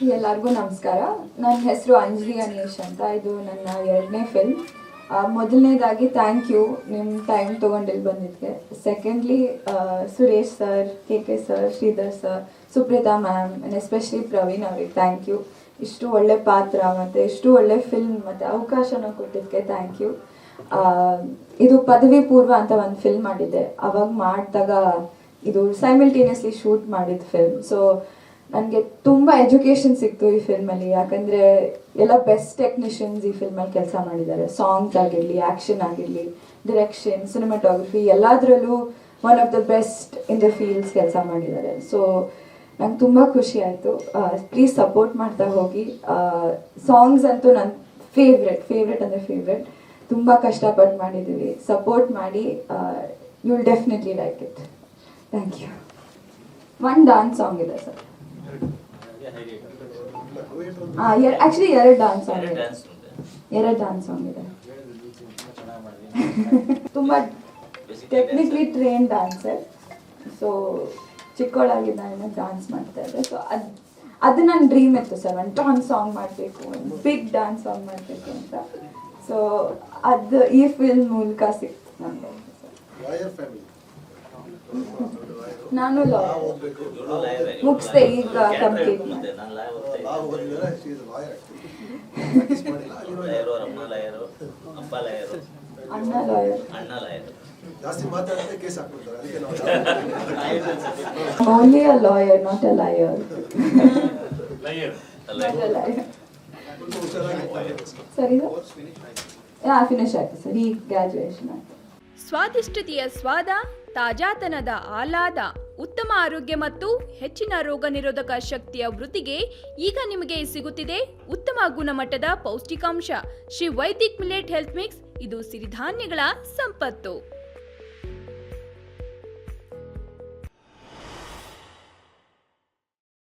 ಎಲ್ಲರಿಗೂ ನಮಸ್ಕಾರ. ನನ್ನ ಹೆಸರು ಅಂಜಲಿ ಅನೀಶ್ ಅಂತ. ಇದು ನನ್ನ 2ನೇ ಫಿಲ್ಮ್. ಮೊದಲನೇದಾಗಿ ಥ್ಯಾಂಕ್ ಯು ನಿಮ್ಮ ಟೈಮ್ ತೊಗೊಂಡು ಇಲ್ಲಿ ಬಂದಿದ್ದಕ್ಕೆ. Secondly Suresh sir, K sir, Sridhar sir, Supreetha ma'am and especially Praveen ಅವ್ರಿಗೆ ಥ್ಯಾಂಕ್ ಯು. ಇಷ್ಟು ಒಳ್ಳೆ ಪಾತ್ರ ಮತ್ತು ಇಷ್ಟು ಒಳ್ಳೆ ಫಿಲ್ಮ್ ಮತ್ತು ಅವಕಾಶನ ಕೊಟ್ಟಿದ್ದಕ್ಕೆ ಥ್ಯಾಂಕ್ ಯು. ಇದು ಪದವಿ ಪೂರ್ವ ಅಂತ ಒಂದು ಫಿಲ್ಮ್ ಮಾಡಿದ್ದೆ. ಅವಾಗ ಮಾಡಿದಾಗ ಇದು ಸೈಮಲ್ಟೇನಿಯಸ್ಲಿ ಶೂಟ್ ಮಾಡಿದ ಫಿಲ್ಮ್. ಸೊ ನನಗೆ ತುಂಬ ಎಜುಕೇಷನ್ ಸಿಕ್ತು ಈ ಫಿಲ್ಮಲ್ಲಿ. ಯಾಕಂದರೆ ಎಲ್ಲ ಬೆಸ್ಟ್ ಟೆಕ್ನಿಷಿಯನ್ಸ್ ಈ ಫಿಲ್ಮಲ್ಲಿ ಕೆಲಸ ಮಾಡಿದ್ದಾರೆ. ಸಾಂಗ್ಸ್ ಆಗಿರಲಿ, ಆ್ಯಕ್ಷನ್ ಆಗಿರಲಿ, ಡಿರೆಕ್ಷನ್, ಸಿನಿಮಾಟೋಗ್ರಫಿ ಎಲ್ಲದರಲ್ಲೂ one of the best in the fields ಕೆಲಸ ಮಾಡಿದ್ದಾರೆ. ಸೊ ನಂಗೆ ತುಂಬ ಖುಷಿ ಆಯಿತು. ಪ್ಲೀಸ್ ಸಪೋರ್ಟ್ ಮಾಡ್ತಾ ಹೋಗಿ. ಸಾಂಗ್ಸ್ ಅಂತೂ ನನ್ನ ಫೇವ್ರೆಟ್ ಅಂದರೆ ಫೇವ್ರೆಟ್. ತುಂಬ ಕಷ್ಟಪಟ್ಟು ಮಾಡಿದ್ದೀವಿ. ಸಪೋರ್ಟ್ ಮಾಡಿ. You will definitely like it. Thank you. One dance song ಇದೆ ಸರ್. ಆಕ್ಚುಲಿ 2 ಡಾನ್ಸ್ ಸಾಂಗ್ ಇದೆ. 2 ಡಾನ್ಸ್ ಸಾಂಗ್ ಇದೆ. ತುಂಬ ಟೆಕ್ನಿಕಲಿ ಟ್ರೈನ್ ಡಾನ್ಸರ್. ಸೊ ಚಿಕ್ಕವಳಾಗಿದ್ದ ಡಾನ್ಸ್ ಮಾಡ್ತಾ ಇದ್ದೆ. ಸೊ ಅದು ನನ್ನ ಡ್ರೀಮ್ ಇತ್ತು ಸರ್, ಒಂದು ಡಾನ್ಸ್ ಸಾಂಗ್ ಮಾಡಬೇಕು, ಒಂದು ಬಿಗ್ ಡಾನ್ಸ್ ಸಾಂಗ್ ಮಾಡಬೇಕು ಅಂತ. ಸೊ ಅದು ಈ ಫಿಲ್ಮ್ ಮೂಲಕ ಸಿಕ್ತು ನನಗೆ. ನಾನು ಮುಗಿಸ್ದೆ ಈಗ ಕಂಪ್ಲೀಟ್. ಅಣ್ಣ lawyer. Only a lawyer, not a lawyer. ಸರಿ ಸರ್, ಫಿನಿಶ್ ಆಯ್ತು ಸರ್. ಈ ಗ್ರಾಜುಯೇಷನ್ ಆಯ್ತು. ಸ್ವಾದಿಷ್ಟತೆಯ ಸ್ವಾದ, ತಾಜಾತನದ ಆಹ್ಲಾದ, ಉತ್ತಮ ಆರೋಗ್ಯ ಮತ್ತು ಹೆಚ್ಚಿನ ರೋಗ ನಿರೋಧಕ ಶಕ್ತಿಯ ವೃದ್ಧಿಗೆ ಈಗ ನಿಮಗೆ ಸಿಗುತ್ತಿದೆ ಉತ್ತಮ ಗುಣಮಟ್ಟದ ಪೌಷ್ಟಿಕಾಂಶ. Shri Vaidik millet health mix. ಇದು ಸಿರಿಧಾನ್ಯಗಳ ಸಂಪತ್ತು.